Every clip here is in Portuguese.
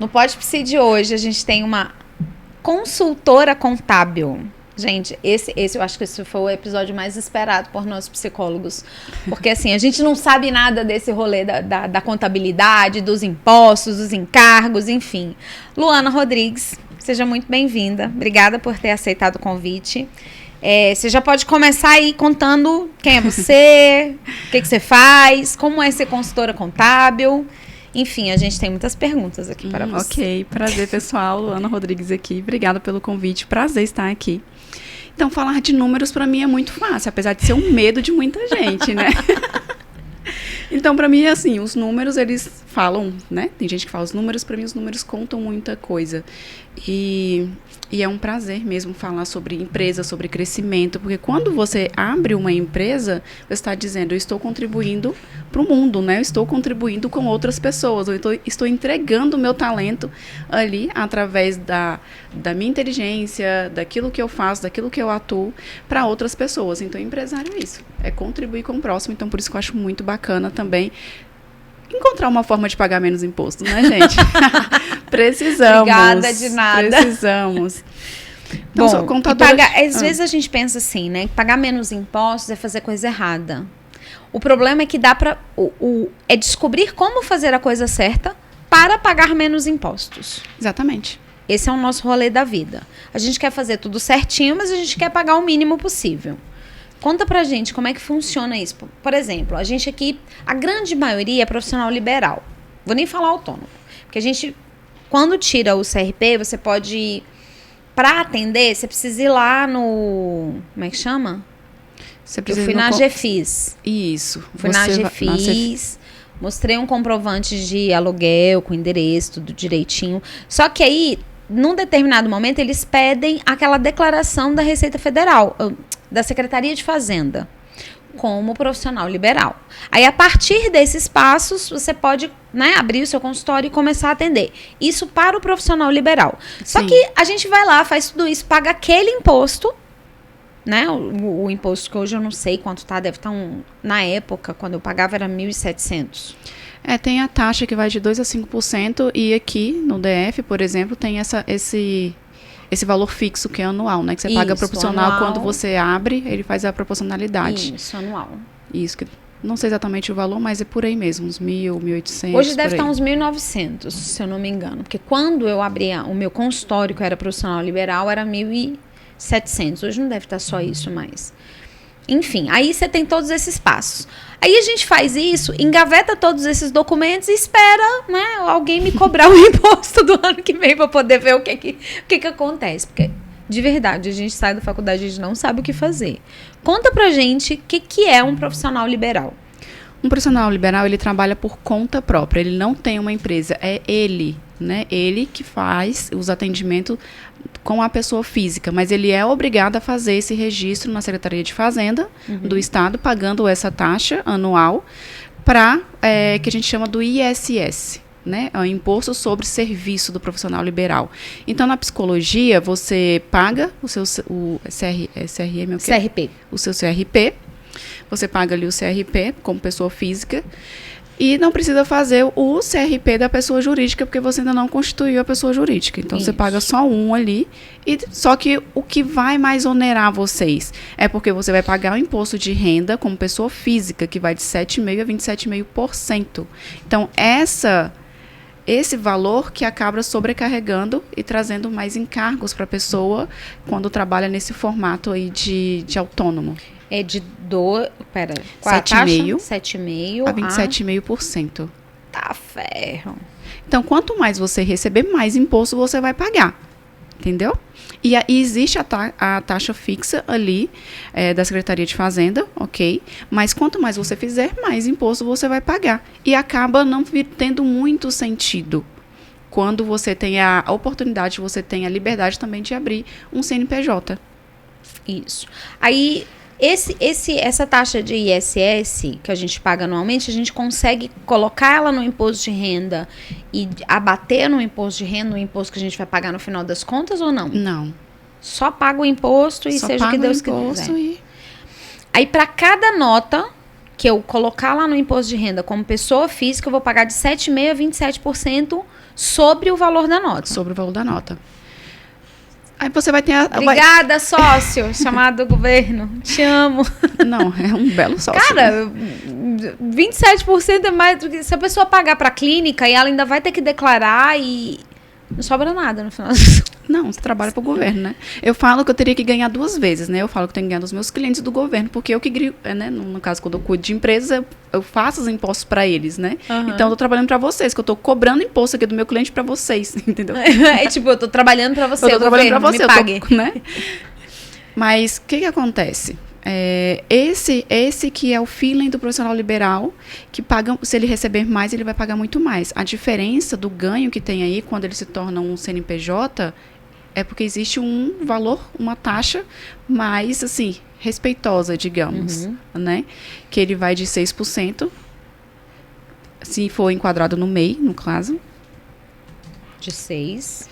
No Pode Psi de hoje, a gente tem uma consultora contábil. Gente, esse eu acho que esse foi o episódio mais esperado por nós psicólogos. Porque, assim, a gente não sabe nada desse rolê da contabilidade, dos impostos, dos encargos, enfim. Luana Rodrigues, seja muito bem-vinda. Obrigada por ter aceitado o convite. Você já pode começar aí contando quem é você, o que você faz, como é ser consultora contábil. Enfim, a gente tem muitas perguntas aqui para você. Ok, prazer pessoal, Luana Rodrigues aqui. Obrigada pelo convite, prazer estar aqui. Então, falar de números para mim é muito fácil, apesar de ser um medo de muita gente, né? Então, para mim, assim, os números, eles falam, né? Tem gente que fala os números, para mim os números contam muita coisa. E é um prazer mesmo falar sobre empresa, sobre crescimento, porque quando você abre uma empresa, você está dizendo, eu estou contribuindo para o mundo, né? Eu estou contribuindo com outras pessoas, eu estou entregando o meu talento ali através da minha inteligência, daquilo que eu faço, daquilo que eu atuo para outras pessoas. Então, empresário é isso, é contribuir com o próximo, então por isso que eu acho muito bacana também encontrar uma forma de pagar menos imposto, né, gente? Precisamos. Obrigada de nada. Precisamos. Então, bom, contadora... às vezes a gente pensa assim, né? Que pagar menos impostos é fazer coisa errada. O problema é que dá pra... é descobrir como fazer a coisa certa para pagar menos impostos. Exatamente. Esse é o nosso rolê da vida. A gente quer fazer tudo certinho, mas a gente quer pagar o mínimo possível. Conta pra gente como é que funciona isso. Por exemplo, a gente aqui, a grande maioria é profissional liberal. Vou nem falar autônomo. Porque a gente, quando tira o CRP, você pode, pra atender, você precisa ir lá no, como é que chama? Eu fui na GFIS. Isso. Fui na GFIS, mostrei um comprovante de aluguel com endereço, tudo direitinho. Só que aí, num determinado momento, eles pedem aquela declaração da Receita Federal, da Secretaria de Fazenda, como profissional liberal. Aí, a partir desses passos, você pode, né, abrir o seu consultório e começar a atender. Isso para o profissional liberal. Só que a gente vai lá, faz tudo isso, paga aquele imposto, né? O imposto que hoje eu não sei quanto tá, deve estar na época, quando eu pagava, era 1.700. Tem a taxa que vai de 2% a 5%, e aqui no DF, por exemplo, tem esse valor fixo que é anual, né? Que você paga proporcional anual. Quando você abre, ele faz a proporcionalidade. Isso, anual. Isso, que não sei exatamente o valor, mas é por aí mesmo, uns 1.000, 1.800. Hoje deve estar uns 1.900, se eu não me engano. Porque quando eu abri o meu consultório, que era profissional liberal, era 1.700. Hoje não deve estar só isso mais. Enfim, aí você tem todos esses passos. Aí a gente faz isso, engaveta todos esses documentos e espera, né, alguém me cobrar o imposto do ano que vem para poder ver o que acontece. Porque, de verdade, a gente sai da faculdade e a gente não sabe o que fazer. Conta pra gente o que é um profissional liberal. Um profissional liberal, ele trabalha por conta própria, ele não tem uma empresa, é ele, né? Ele que faz os atendimentos com a pessoa física, mas ele é obrigado a fazer esse registro na Secretaria de Fazenda do Estado, pagando essa taxa anual para, que a gente chama do ISS, né? É o Imposto sobre Serviço do Profissional Liberal. Então, na psicologia, você paga o seu CRM, CRP. O seu CRP, você paga ali o CRP como pessoa física, e não precisa fazer o CRP da pessoa jurídica, porque você ainda não constituiu a pessoa jurídica. Então, você paga só um ali. Só que o que vai mais onerar vocês é porque você vai pagar o imposto de renda como pessoa física, que vai de 7,5% a 27,5%. Então, esse valor que acaba sobrecarregando e trazendo mais encargos para a pessoa quando trabalha nesse formato aí de autônomo. É de 7,5% a 27,5%. Tá ferro. Então, quanto mais você receber, mais imposto você vai pagar. Entendeu? E existe a taxa fixa ali da Secretaria de Fazenda, ok? Mas quanto mais você fizer, mais imposto você vai pagar. E acaba não tendo muito sentido. Quando você tem a oportunidade, você tem a liberdade também de abrir um CNPJ. Isso. Aí... Essa taxa de ISS que a gente paga anualmente, a gente consegue colocar ela no imposto de renda e abater no imposto de renda, o imposto que a gente vai pagar no final das contas ou não? Não. Só paga o imposto e seja o que Deus quiser. Aí, para cada nota que eu colocar lá no imposto de renda como pessoa física, eu vou pagar de 7,5% a 27% sobre o valor da nota. Sobre o valor da nota. Aí você vai ter Obrigada, sócio, chamado governo. Te amo. Não, é um belo sócio. Cara, 27% é mais do que... Se a pessoa pagar pra clínica e ela ainda vai ter que declarar e não sobra nada no final. Não, você trabalha para o governo, né? Eu falo que eu teria que ganhar 2 vezes, né? Eu falo que eu tenho que ganhar dos meus clientes do governo, porque eu que crio, né? No caso, quando eu cuido de empresas, eu faço os impostos para eles, né? Uhum. Então, eu tô trabalhando para vocês, que eu tô cobrando imposto aqui do meu cliente para vocês, entendeu? É tipo, eu tô trabalhando para você, eu tô trabalhando para você, me pague. Né? Mas, o que acontece? Esse que é o feeling do profissional liberal, que paga, se ele receber mais, ele vai pagar muito mais. A diferença do ganho que tem aí, quando ele se torna um CNPJ, é porque existe um valor, uma taxa mais, assim, respeitosa, digamos, né? Que ele vai de 6%, se for enquadrado no MEI, no caso. De 6%.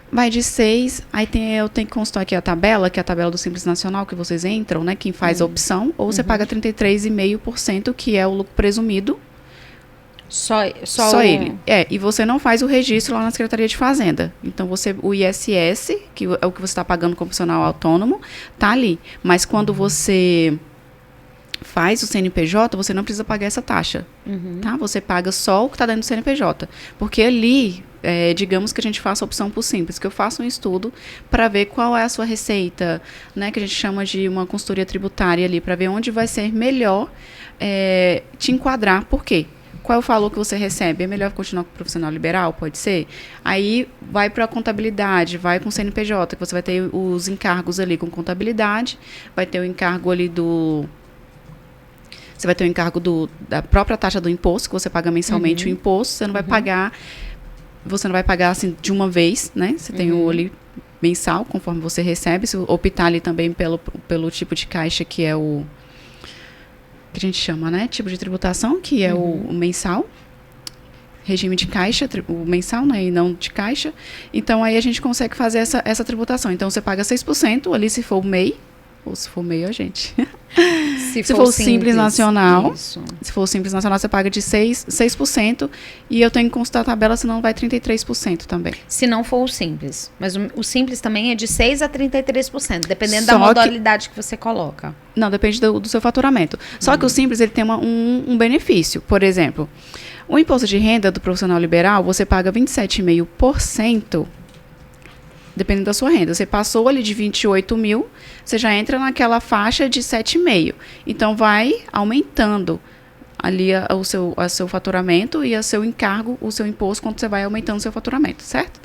Vai de 6, aí eu tenho que constar aqui a tabela, que é a tabela do Simples Nacional, que vocês entram, né? Quem faz a opção, ou você paga 33,5%, que é o lucro presumido. Só ele. E você não faz o registro lá na Secretaria de Fazenda. Então, o ISS, que é o que você está pagando como profissional autônomo, tá ali. Mas quando você faz o CNPJ, você não precisa pagar essa taxa. Tá? Você paga só o que está dentro do CNPJ. Porque ali, digamos que a gente faça a opção por Simples, que eu faça um estudo para ver qual é a sua receita, né, que a gente chama de uma consultoria tributária ali, para ver onde vai ser melhor te enquadrar. Por quê? Qual é o valor que você recebe? É melhor continuar com o profissional liberal? Pode ser? Aí vai para a contabilidade, vai com o CNPJ, que você vai ter os encargos ali com contabilidade, vai ter o encargo ali você vai ter o encargo da própria taxa do imposto, que você paga mensalmente o imposto, você não vai pagar assim de uma vez, né? Você tem o ali mensal, conforme você recebe, se optar ali também pelo tipo de caixa que é o que a gente chama, né? Tipo de tributação, que é o mensal. Regime de caixa, o mensal, né? E não de caixa. Então, aí a gente consegue fazer essa tributação. Então, você paga 6% ali se for o MEI. Ou se for o MEI, gente. Se for o Simples Nacional. Isso. Se for o Simples Nacional, você paga de 6%. E eu tenho que consultar a tabela, senão vai 33% também. Se não for o Simples. Mas o Simples também é de 6% a 33%, dependendo da modalidade que você coloca. Não, depende do seu faturamento. Só que o Simples, ele tem um benefício. Por exemplo, o imposto de renda do profissional liberal, você paga 27,5%. Dependendo da sua renda. Você passou ali de 28 mil, você já entra naquela faixa de 7,5. Então, vai aumentando ali o seu faturamento e o seu encargo, o seu imposto, quando você vai aumentando o seu faturamento, certo?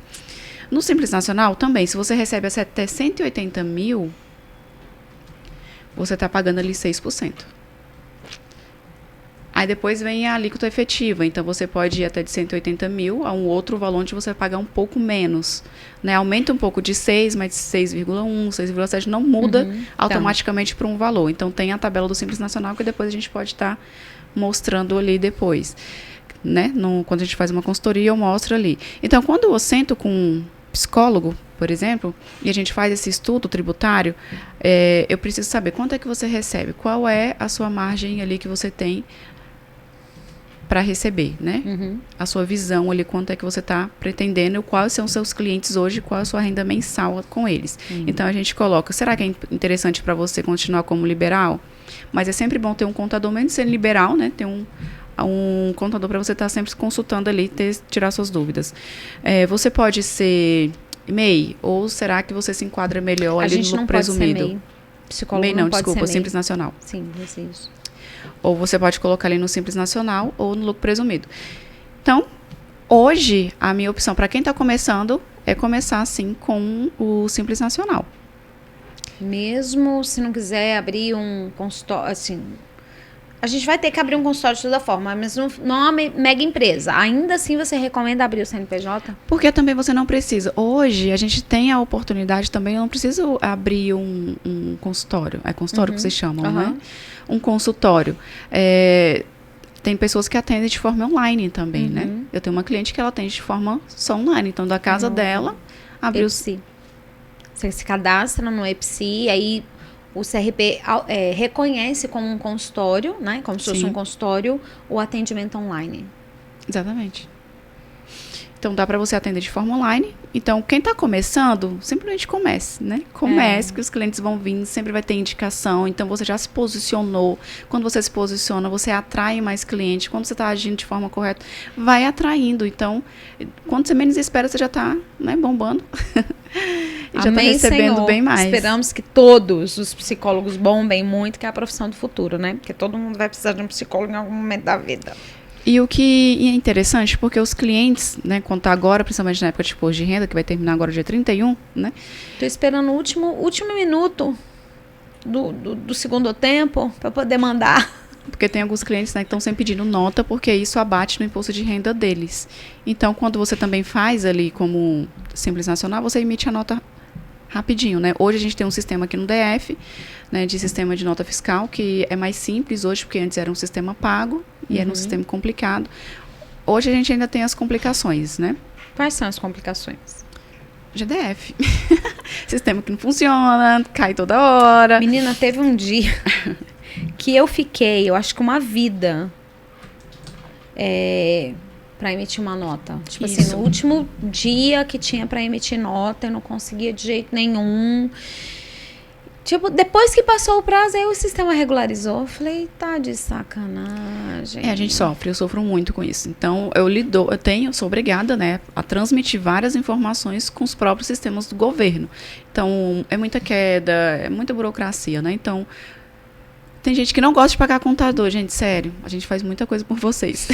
No Simples Nacional, também, se você recebe até 180 mil, você está pagando ali 6%. Aí depois vem a alíquota efetiva. Então, você pode ir até de 180 mil a um outro valor onde você vai pagar um pouco menos. Né? Aumenta um pouco de 6, mas 6,1, 6,7 não muda automaticamente para um valor. Então, tem a tabela do Simples Nacional que depois a gente pode estar mostrando ali depois. Né? Quando a gente faz uma consultoria, eu mostro ali. Então, quando eu sento com um psicólogo, por exemplo, e a gente faz esse estudo tributário, eu preciso saber quanto é que você recebe, qual é a sua margem ali que você tem para receber, né? A sua visão ali, quanto é que você está pretendendo, quais são os seus clientes hoje, qual é a sua renda mensal com eles. Então, a gente coloca, será que é interessante para você continuar como liberal? Mas é sempre bom ter um contador, mesmo sendo liberal, né? Ter um contador para você estar sempre consultando ali, tirar suas dúvidas. Você pode ser MEI, ou será que você se enquadra melhor ali no lucro presumido? MEI. Psicólogo MEI não, não pode desculpa, ser Simples Nacional. Sim, isso. Ou você pode colocar ali no Simples Nacional ou no lucro presumido. Então, hoje, a minha opção para quem está começando é começar, assim, com o Simples Nacional. Mesmo se não quiser abrir um consultório, assim... A gente vai ter que abrir um consultório de toda forma, mas não é uma mega empresa. Ainda assim, você recomenda abrir o CNPJ? Porque também você não precisa. Hoje, a gente tem a oportunidade também, eu não preciso abrir um consultório. É consultório que vocês chamam, né? Um consultório. Tem pessoas que atendem de forma online também, né? Eu tenho uma cliente que ela atende de forma só online. Então, da casa dela, abriu... EPSI. Você se cadastra no EPSI, aí... O CRP reconhece como um consultório, né? Como se fosse um consultório, o atendimento online. Exatamente. Então, dá para você atender de forma online. Então, quem está começando, simplesmente comece, né? Comece, que os clientes vão vindo, sempre vai ter indicação. Então, você já se posicionou. Quando você se posiciona, você atrai mais clientes. Quando você está agindo de forma correta, vai atraindo. Então, quando você menos espera, você já está, né, bombando. E já está recebendo, Senhor, bem mais. Esperamos que todos os psicólogos bombem muito, que é a profissão do futuro, né? Porque todo mundo vai precisar de um psicólogo em algum momento da vida. E o que é interessante, porque os clientes, né, quando tá agora, principalmente na época de imposto de renda, que vai terminar agora dia 31, né? Tô esperando o último minuto do segundo tempo para poder mandar. Porque tem alguns clientes, né, que estão sempre pedindo nota, porque isso abate no imposto de renda deles. Então, quando você também faz ali como Simples Nacional, você emite a nota rapidinho, né? Hoje a gente tem um sistema aqui no DF, né, de sistema de nota fiscal, que é mais simples hoje, porque antes era um sistema pago e era um sistema complicado. Hoje a gente ainda tem as complicações, né? Quais são as complicações? GDF. Sistema que não funciona, cai toda hora. Menina, teve um dia que eu fiquei, eu acho que uma vida, para emitir uma nota. Tipo assim, no último dia que tinha para emitir nota, eu não conseguia de jeito nenhum. Tipo, depois que passou o prazo, aí o sistema regularizou. Eu falei, tá de sacanagem. A gente sofre, eu sofro muito com isso. Então, eu sou obrigada, né, a transmitir várias informações com os próprios sistemas do governo. Então, é muita queda, é muita burocracia, né? Então, tem gente que não gosta de pagar contador, gente, sério. A gente faz muita coisa por vocês.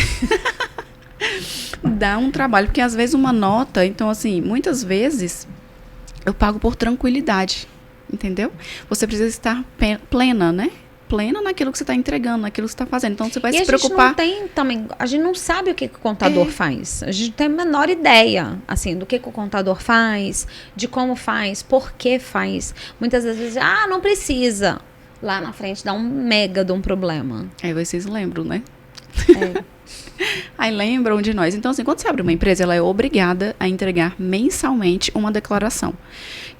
Dá um trabalho, porque às vezes uma nota, então assim, muitas vezes eu pago por tranquilidade, entendeu? Você precisa estar plena, né? Plena naquilo que você está entregando, naquilo que você está fazendo. Então você vai se preocupar. A gente não sabe o que o contador faz. A gente tem a menor ideia, assim, do que o contador faz, de como faz, por que faz. Muitas vezes, não precisa. Lá na frente dá um mega de um problema. Aí vocês lembram, né? Aí lembram de nós. Então, assim, quando você abre uma empresa, ela é obrigada a entregar mensalmente uma declaração,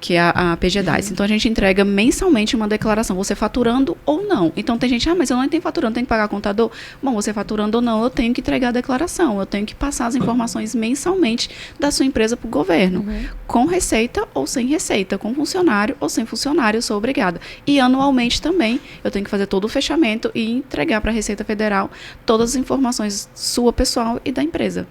que é a PGDAS. Então, a gente entrega mensalmente uma declaração, você faturando ou não. Então, tem gente, mas eu não tenho faturando, tenho que pagar contador. Bom, você faturando ou não, eu tenho que entregar a declaração, eu tenho que passar as informações mensalmente da sua empresa para o governo. Com receita ou sem receita, com funcionário ou sem funcionário, eu sou obrigada. E anualmente também, eu tenho que fazer todo o fechamento e entregar para a Receita Federal todas as informações sua pessoal e da empresa.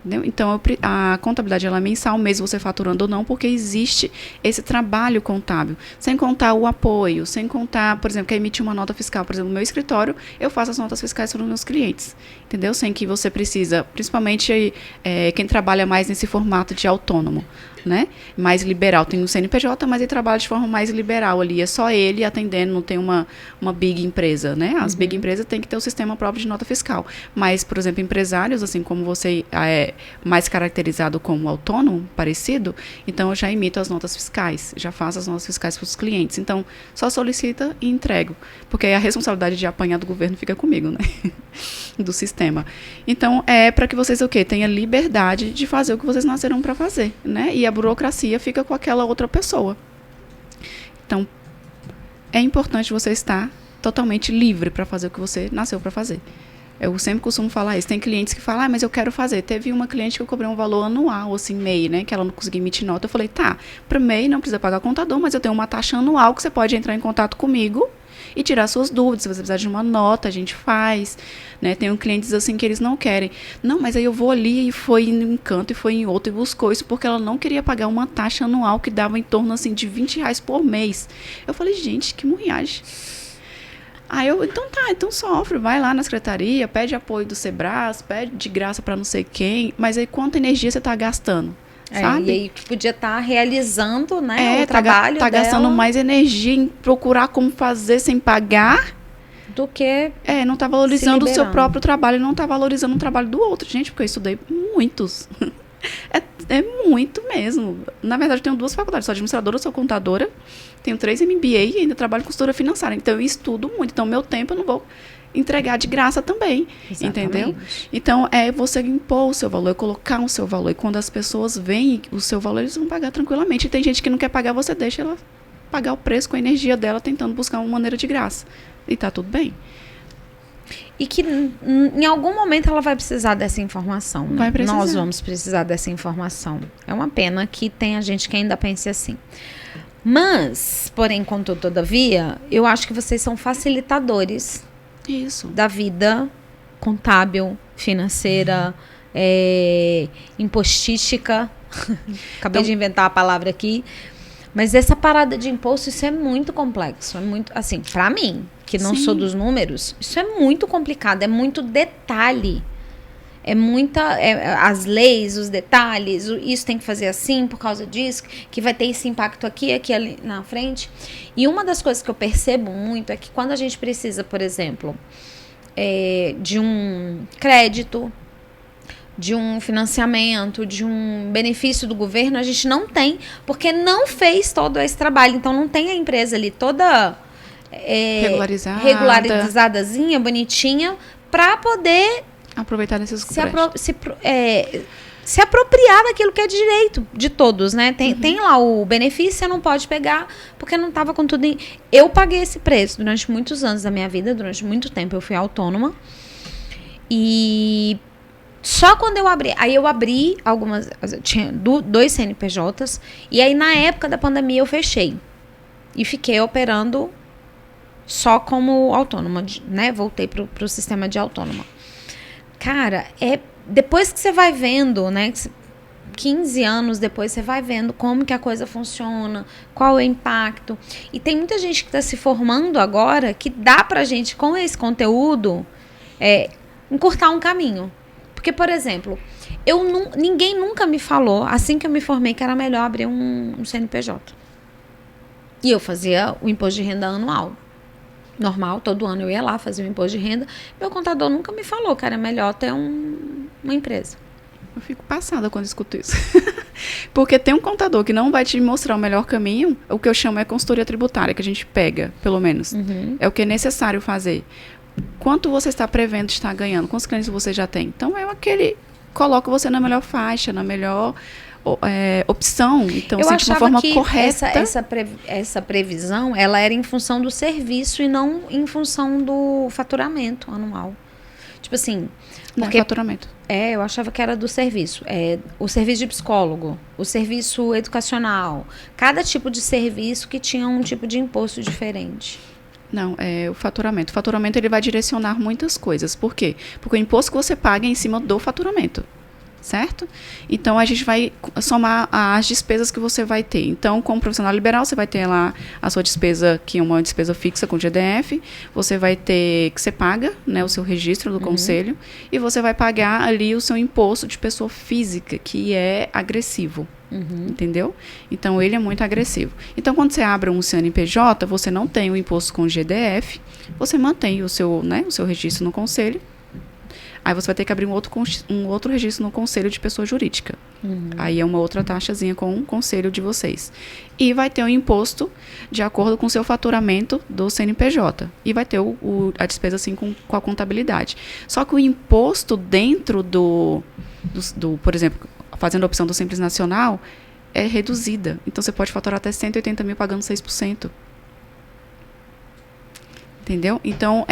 Entendeu? Então, a contabilidade ela é mensal, mesmo você faturando ou não, porque existe esse trabalho contábil. Sem contar o apoio, sem contar, por exemplo, quer emitir uma nota fiscal. Por exemplo, no meu escritório, eu faço as notas fiscais para os meus clientes. Entendeu? Sem que você precisa, principalmente quem trabalha mais nesse formato de autônomo, né? Mais liberal. Tem um CNPJ, mas ele trabalha de forma mais liberal ali. É só ele atendendo, não tem uma big empresa, né? As big empresas têm que ter o sistema próprio de nota fiscal. Mas, por exemplo, empresários, assim como você é mais caracterizado como autônomo, parecido, então eu já emito as notas fiscais, já faço as notas fiscais para os clientes. Então, só solicita e entrego. Porque a responsabilidade de apanhar do governo fica comigo, né? Do sistema. Então, é para que vocês, tenham liberdade de fazer o que vocês nasceram para fazer, né? E a burocracia fica com aquela outra pessoa. Então, é importante você estar totalmente livre para fazer o que você nasceu para fazer. Eu sempre costumo falar isso. Tem clientes que falam, mas eu quero fazer. Teve uma cliente que eu cobrei um valor anual, assim, MEI, né? Que ela não conseguia emitir nota. Eu falei, tá, para MEI não precisa pagar contador, mas eu tenho uma taxa anual que você pode entrar em contato comigo e tirar suas dúvidas. Se você precisar de uma nota, a gente faz, né? Tem clientes assim que eles não querem. Não, mas aí eu vou ali e foi em um canto e foi em outro e buscou isso porque ela não queria pagar uma taxa anual que dava em torno assim de R$20 por mês. Eu falei, gente, que murriagem. Aí então sofre, vai lá na secretaria, pede apoio do Sebras, pede de graça para não sei quem, mas aí quanta energia você está gastando? Sabe? E aí podia estar realizando, né, o trabalho tá dela, gastando mais energia em procurar como fazer sem pagar do que não tá valorizando o seu próprio trabalho, não tá valorizando o trabalho do outro. Gente, porque eu estudei muitos. É muito mesmo. Na verdade, eu tenho 2 faculdades. Sou administradora, sou contadora. Tenho 3 MBA e ainda trabalho com consultora financeira. Então, eu estudo muito. Então, meu tempo eu não vou entregar de graça também. Exatamente. Entendeu? Então, é você impor o seu valor, colocar o seu valor. E quando as pessoas veem o seu valor, eles vão pagar tranquilamente. E tem gente que não quer pagar, você deixa ela pagar o preço com a energia dela, tentando buscar uma maneira de graça. E tá tudo bem. E que em algum momento ela vai precisar dessa informação. Né? Vai precisar. Nós vamos precisar dessa informação. É uma pena que tenha gente que ainda pense assim. Mas, porém, contudo, todavia, eu acho que vocês são facilitadores da vida contábil, financeira, impostística. Acabei de inventar a palavra aqui. Mas essa parada de imposto, isso é muito complexo. É muito, assim, pra mim, que não sou dos números, isso é muito complicado, é muito detalhe. É muita... as leis, os detalhes, isso tem que fazer assim, por causa disso, que vai ter esse impacto aqui, aqui, ali na frente. E uma das coisas que eu percebo muito é que quando a gente precisa, por exemplo, de um crédito, de um financiamento, de um benefício do governo, a gente não tem, porque não fez todo esse trabalho. Então, não tem a empresa ali toda regularizadazinha, bonitinha, para poder aproveitar desses se apropriar daquilo que é direito de todos, né? Tem lá o benefício, você não pode pegar, porque não estava com tudo. Eu paguei esse preço durante muitos anos da minha vida, durante muito tempo eu fui autônoma. E só quando eu abri, aí eu abri tinha 2 CNPJs, e aí na época da pandemia eu fechei. E fiquei operando só como autônoma, né? Voltei pro sistema de autônoma. Cara, depois que você vai vendo, né? 15 anos depois você vai vendo como que a coisa funciona, qual é o impacto. E tem muita gente que está se formando agora que dá pra gente, com esse conteúdo, encurtar um caminho. Porque, por exemplo, ninguém nunca me falou, assim que eu me formei, que era melhor abrir um CNPJ. E eu fazia o imposto de renda anual. Normal, todo ano eu ia lá fazer o imposto de renda. Meu contador nunca me falou que era melhor ter uma empresa. Eu fico passada quando escuto isso. Porque tem um contador que não vai te mostrar o melhor caminho, o que eu chamo é consultoria tributária, que a gente pega, pelo menos. É o que é necessário fazer. Quanto você está prevendo estar ganhando? Quantos clientes você já tem? Então, coloca você na melhor faixa, na melhor opção. Então, eu de uma forma que correta. Essa previsão, ela era em função do serviço e não em função do faturamento anual. Tipo assim... Não é faturamento. Eu achava que era do serviço. O serviço de psicólogo, o serviço educacional. Cada tipo de serviço que tinha um tipo de imposto diferente. Não, é o faturamento. O faturamento ele vai direcionar muitas coisas. Por quê? Porque o imposto que você paga é em cima do faturamento. Certo? Então, a gente vai somar as despesas que você vai ter. Então, como profissional liberal, você vai ter lá a sua despesa, que é uma despesa fixa com GDF. Você vai ter, que você paga, né, o seu registro do conselho. E você vai pagar ali o seu imposto de pessoa física, que é agressivo. Entendeu? Então, ele é muito agressivo. Então, quando você abre um CNPJ, você não tem o imposto com GDF. Você mantém o seu registro no conselho. Aí você vai ter que abrir um outro registro no conselho de pessoa jurídica. Aí é uma outra taxazinha com o conselho de vocês. E vai ter um imposto de acordo com o seu faturamento do CNPJ. E vai ter a despesa assim com a contabilidade. Só que o imposto dentro do, por exemplo, fazendo a opção do Simples Nacional, é reduzida. Então você pode faturar até 180 mil pagando 6%. Entendeu? Então,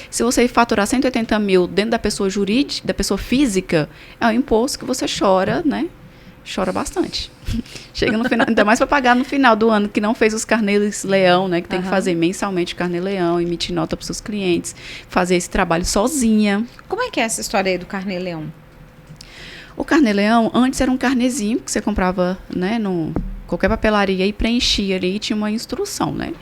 se você faturar 180 mil dentro da pessoa jurídica, da pessoa física, é um imposto que você chora, né? Chora bastante. Chega no final, ainda mais para pagar no final do ano, que não fez os carnês-leão, né? Que tem que fazer mensalmente o carnê-leão, emitir nota para os seus clientes, fazer esse trabalho sozinha. Como é que é essa história aí do carnê-leão? O carnê-leão, antes era um carnezinho que você comprava, né, qualquer papelaria e preenchia ali e tinha uma instrução, né?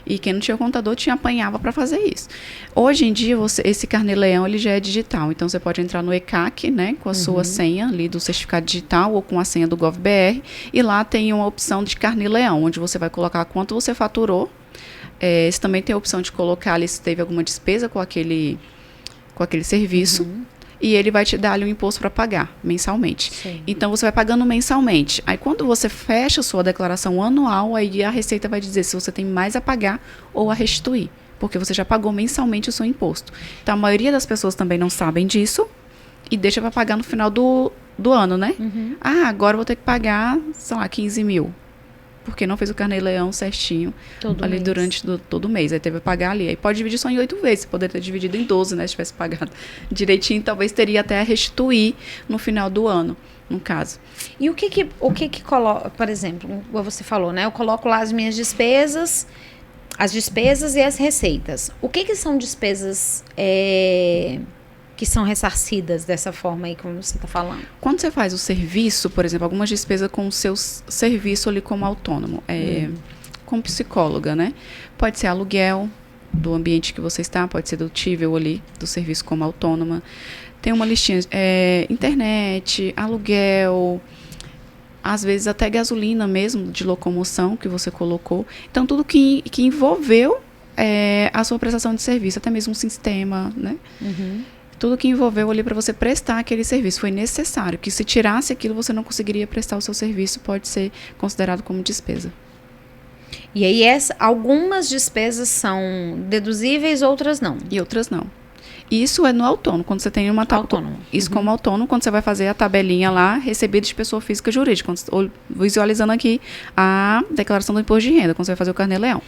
E quem não tinha contador apanhava para fazer isso. Hoje em dia, esse carnê-leão ele já é digital. Então, você pode entrar no ECAC, né, com a sua senha ali do certificado digital ou com a senha do GovBR. E lá tem uma opção de carnê-leão, onde você vai colocar quanto você faturou. Você também tem a opção de colocar ali se teve alguma despesa com aquele serviço. E ele vai te dar ali um imposto para pagar mensalmente. Sim. Então, você vai pagando mensalmente. Aí, quando você fecha a sua declaração anual, aí a Receita vai dizer se você tem mais a pagar ou a restituir. Porque você já pagou mensalmente o seu imposto. Então, a maioria das pessoas também não sabem disso e deixa para pagar no final do ano, né? Agora eu vou ter que pagar, sei lá, 15 mil. porque não fez o carnê-leão certinho Todo ali mês. durante todo mês. Aí teve que pagar ali. Aí pode dividir só em 8 vezes. Você poderia ter dividido em 12, né? Se tivesse pagado direitinho, talvez teria até a restituir no final do ano, no caso. E o que coloca, por exemplo, como você falou, né? Eu coloco lá as minhas despesas, as despesas e as receitas. O que são despesas que são ressarcidas dessa forma aí como você está falando? Quando você faz o serviço, por exemplo, algumas despesas com o seu serviço ali como autônomo, como psicóloga, né? Pode ser aluguel do ambiente que você está, pode ser dedutível ali do serviço como autônoma. Tem uma listinha, internet, aluguel, às vezes até gasolina mesmo, de locomoção que você colocou. Então, tudo que envolveu a sua prestação de serviço, até mesmo um sistema, né? Tudo que envolveu ali para você prestar aquele serviço foi necessário, que se tirasse aquilo você não conseguiria prestar o seu serviço, pode ser considerado como despesa. E aí algumas despesas são deduzíveis, outras não. E outras não. Isso é no autônomo, quando você tem uma autônomo. Isso como autônomo, quando você vai fazer a tabelinha lá, recebido de pessoa física e jurídica, visualizando aqui a declaração do imposto de renda, quando você vai fazer o carnê-leão.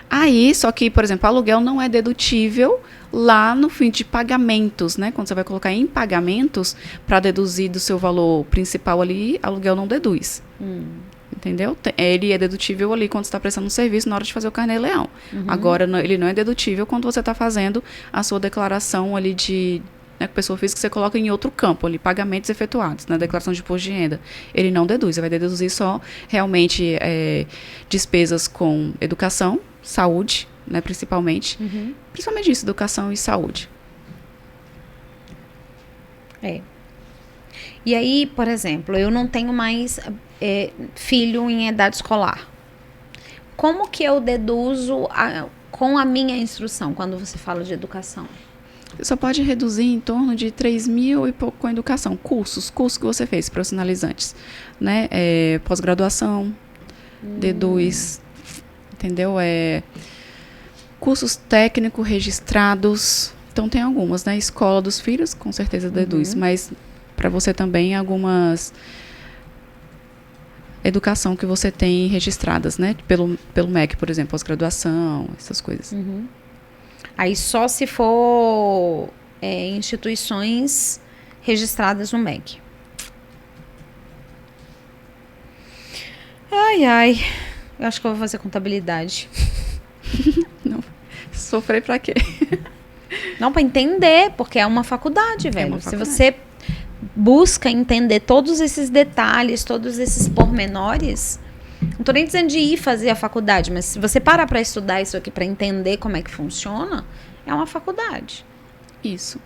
Aí, só que, por exemplo, aluguel não é dedutível lá no fim de pagamentos, né? Quando você vai colocar em pagamentos, para deduzir do seu valor principal ali, aluguel não deduz. Entendeu? Ele é dedutível ali quando você está prestando um serviço na hora de fazer o carnê-leão. Agora, ele não é dedutível quando você está fazendo a sua declaração ali de pessoa física que você coloca em outro campo ali, pagamentos efetuados, na declaração de imposto de renda. Ele não deduz, ele vai deduzir só realmente despesas com educação, saúde, né, principalmente. Principalmente isso, educação e saúde. E aí, por exemplo, eu não tenho mais filho em idade escolar. Como que eu deduzo com a minha instrução, quando você fala de educação? Você só pode reduzir em torno de 3.000 e pouco com educação. Cursos que você fez, profissionalizantes. Né? Pós-graduação, deduz, entendeu? Cursos técnicos registrados. Então, tem algumas, né? Escola dos filhos, com certeza deduz. Mas, para você também, algumas educação que você tem registradas, né? Pelo MEC, por exemplo, pós-graduação, essas coisas. Aí só se for instituições registradas no MEC. Ai. Eu acho que eu vou fazer contabilidade. Não. Sofrer pra quê? Não, pra entender, porque é uma faculdade, velho. Uma faculdade. Se você busca entender todos esses detalhes, todos esses pormenores, não tô nem dizendo de ir fazer a faculdade, mas se você parar pra estudar isso aqui, pra entender como é que funciona, é uma faculdade. Isso.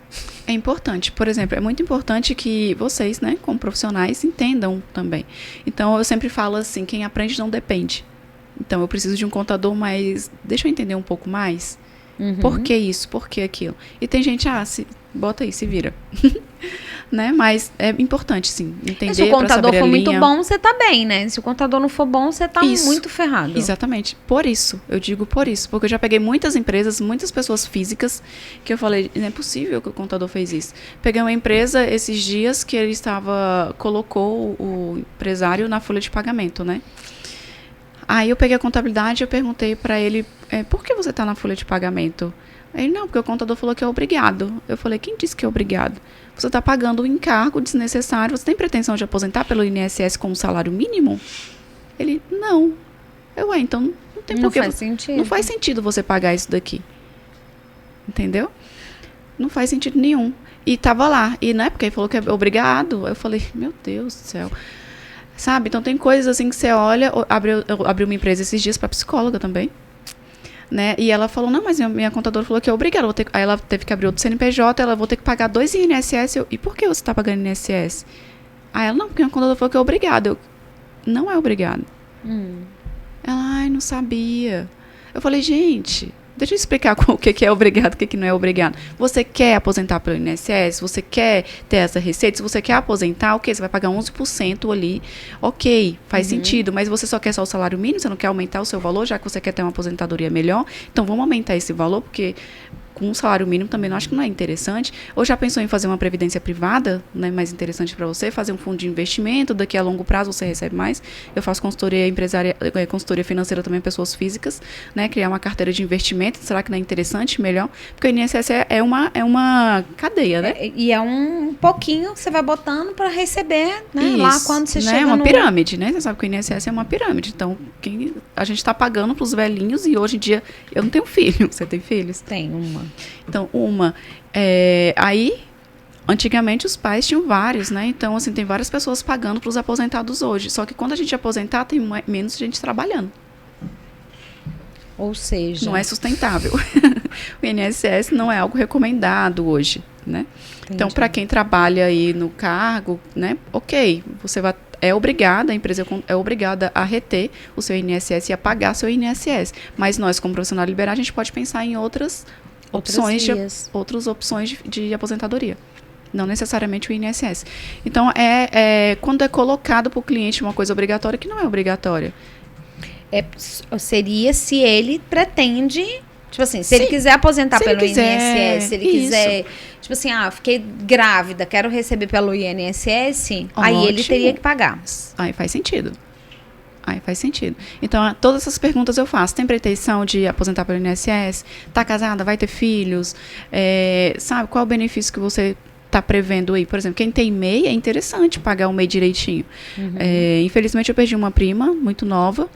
É importante. Por exemplo, é muito importante que vocês, né, como profissionais, entendam também. Então, eu sempre falo assim, quem aprende não depende. Então, eu preciso de um contador, mas deixa eu entender um pouco mais. Por que isso? Por que aquilo? E tem gente, bota aí, se vira. Né? Mas é importante, sim, entender. Se o contador for muito linha. bom, você tá bem, né? Se o contador não for bom, você tá muito ferrado. Exatamente. Por isso, eu digo por isso. Porque eu já peguei muitas empresas, muitas pessoas físicas, que eu falei, não é possível que o contador fez isso. Peguei uma empresa esses dias que ele colocou o empresário na folha de pagamento, né? Aí eu peguei a contabilidade e eu perguntei para ele, por que você está na folha de pagamento? Ele, não, porque o contador falou que é obrigado. Eu falei, quem disse que é obrigado? Você está pagando um encargo desnecessário, você tem pretensão de aposentar pelo INSS com um salário mínimo? Ele, não. Então não tem porquê. Não faz sentido. Não faz sentido você pagar isso daqui. Entendeu? Não faz sentido nenhum. E tava lá. E não é porque ele falou que é obrigado. Eu falei, meu Deus do céu. Sabe? Então tem coisas assim que você olha. Eu abri uma empresa esses dias para psicóloga também. Né? E ela falou, não, mas minha contadora falou que é obrigada. Aí ela teve que abrir outro CNPJ, ela vou ter que pagar 2 INSS. E por que você está pagando INSS? Aí ela, não, porque minha contadora falou que é obrigada. Não é obrigado. Ela, não sabia. Eu falei, gente, deixa eu explicar o que é obrigado, o que não é obrigado. Você quer aposentar pelo INSS? Você quer ter essa receita? Se você quer aposentar, ok, você vai pagar 11% ali. Ok, faz sentido, mas você só quer só o salário mínimo, você não quer aumentar o seu valor, já que você quer ter uma aposentadoria melhor. Então, vamos aumentar esse valor, porque com um salário mínimo também não acho que não é interessante. Ou já pensou em fazer uma previdência privada, né, mais interessante para você, fazer um fundo de investimento, daqui a longo prazo você recebe mais. Eu faço consultoria empresária, consultoria financeira também, pessoas físicas, né, criar uma carteira de investimento, será que não é interessante, melhor? Porque o INSS é uma cadeia, né? E é um pouquinho que você vai botando para receber, né, isso, lá quando você chega é uma pirâmide, né? Você sabe que o INSS é uma pirâmide, então a gente está pagando para os velhinhos e hoje em dia eu não tenho filho, você tem filhos? Tem uma. Então, aí, antigamente os pais tinham vários, né? Então, assim, tem várias pessoas pagando para os aposentados hoje. Só que quando a gente aposentar, tem menos gente trabalhando. Ou seja... Não é sustentável. O INSS não é algo recomendado hoje, né? Entendi. Então, para quem trabalha aí no cargo, né? Ok, você é obrigada, a empresa é obrigada a reter o seu INSS e a pagar seu INSS. Mas nós, como profissional liberal, a gente pode pensar em outras opções de aposentadoria. Não necessariamente o INSS. Então, quando é colocado para o cliente uma coisa obrigatória que não é obrigatória. Seria se ele pretende... Tipo assim, se ele quiser aposentar pelo INSS, se ele quiser... Tipo assim, fiquei grávida, quero receber pelo INSS, aí ele teria que pagar. Aí faz sentido. Então, todas essas perguntas eu faço. Tem pretensão de aposentar pelo INSS? Tá casada? Vai ter filhos? Sabe, qual é o benefício que você está prevendo aí? Por exemplo, quem tem MEI, é interessante pagar o MEI direitinho. Uhum. Infelizmente, eu perdi uma prima muito nova,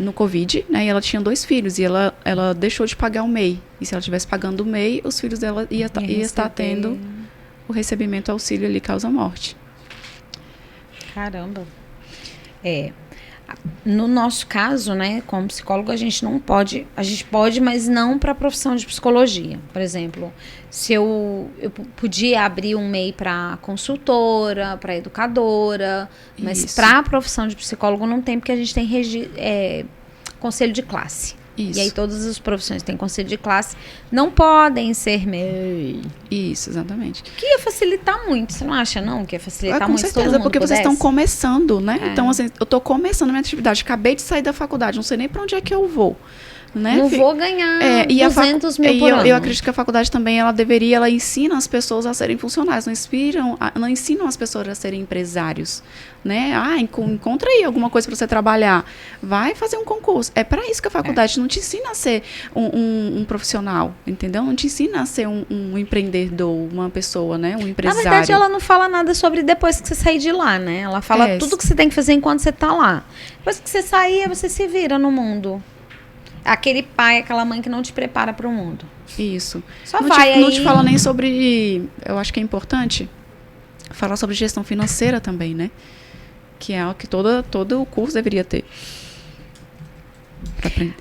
no Covid, né, e ela tinha 2 filhos, e ela deixou de pagar o MEI. E se ela estivesse pagando o MEI, os filhos dela ia estar tendo o recebimento auxílio ali, causa-morte. Caramba. No nosso caso, né, como psicólogo, a gente pode, mas não para a profissão de psicologia. Por exemplo, se eu podia abrir um MEI para consultora, para educadora, mas para a profissão de psicólogo não tem, porque a gente tem conselho de classe. Isso. E aí todas as profissões que têm conselho de classe não podem ser MEI. Isso, exatamente. Que ia facilitar muito, você não acha não? Que ia facilitar muito, se todo mundo porque pudesse? Vocês estão começando, né? Então, assim, eu estou começando a minha atividade, acabei de sair da faculdade, não sei nem para onde é que eu vou. Né? Não vou ganhar 200 mil por ano. Eu acredito que a faculdade também, ela ensina as pessoas a serem funcionários, não ensinam as pessoas a serem empresários, né? Encontra aí alguma coisa para você trabalhar, vai fazer um concurso. É para isso que a faculdade não te ensina a ser um profissional, entendeu? Não te ensina a ser um empreendedor, uma pessoa, né? Um empresário. Na verdade, ela não fala nada sobre depois que você sair de lá, né? Ela fala tudo que você tem que fazer enquanto você está lá. Depois que você sair, você se vira no mundo. Aquele pai, aquela mãe que não te prepara para o mundo. Isso. Não te fala nem sobre... Eu acho que é importante falar sobre gestão financeira também, né? Que é algo que todo o curso deveria ter.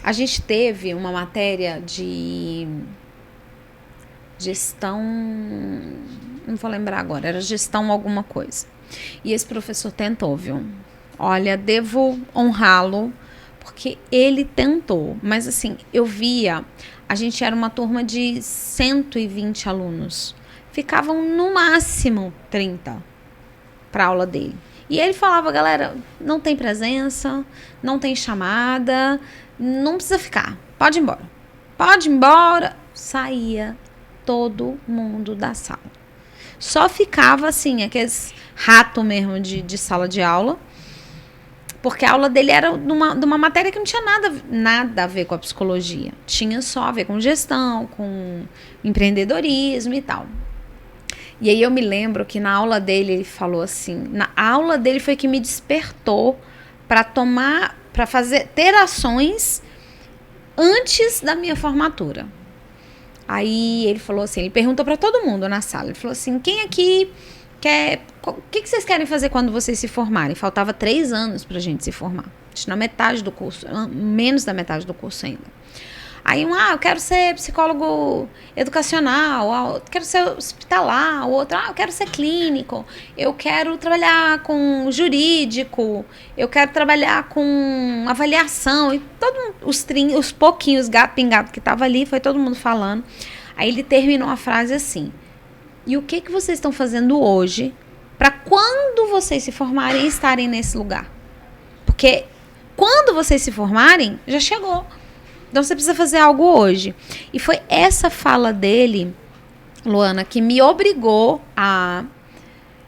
A gente teve uma matéria de gestão... Não vou lembrar agora. Era gestão alguma coisa. E esse professor tentou, viu? Olha, devo honrá-lo, porque ele tentou, mas assim, eu via, a gente era uma turma de 120 alunos, ficavam no máximo 30 para aula dele. E ele falava, galera, não tem presença, não tem chamada, não precisa ficar, pode ir embora. Saía todo mundo da sala. Só ficava assim, aqueles rato mesmo de sala de aula, porque a aula dele era de uma matéria que não tinha nada a ver com a psicologia. Tinha só a ver com gestão, com empreendedorismo e tal. E aí eu me lembro que na aula dele ele falou assim, a aula dele foi que me despertou para ter ações antes da minha formatura. Aí ele falou assim, ele perguntou para todo mundo na sala, ele falou assim, quem aqui o que vocês querem fazer quando vocês se formarem? Faltava 3 anos pra gente se formar. Na metade do curso, menos da metade do curso ainda. Aí eu quero ser psicólogo educacional, quero ser hospitalar, o outro, eu quero ser clínico, eu quero trabalhar com jurídico, eu quero trabalhar com avaliação. E os pouquinhos gato pingado que estavam ali, foi todo mundo falando. Aí ele terminou a frase assim, e o que vocês estão fazendo hoje para quando vocês se formarem estarem nesse lugar? Porque quando vocês se formarem, já chegou. Então você precisa fazer algo hoje. E foi essa fala dele, Luana, que me obrigou a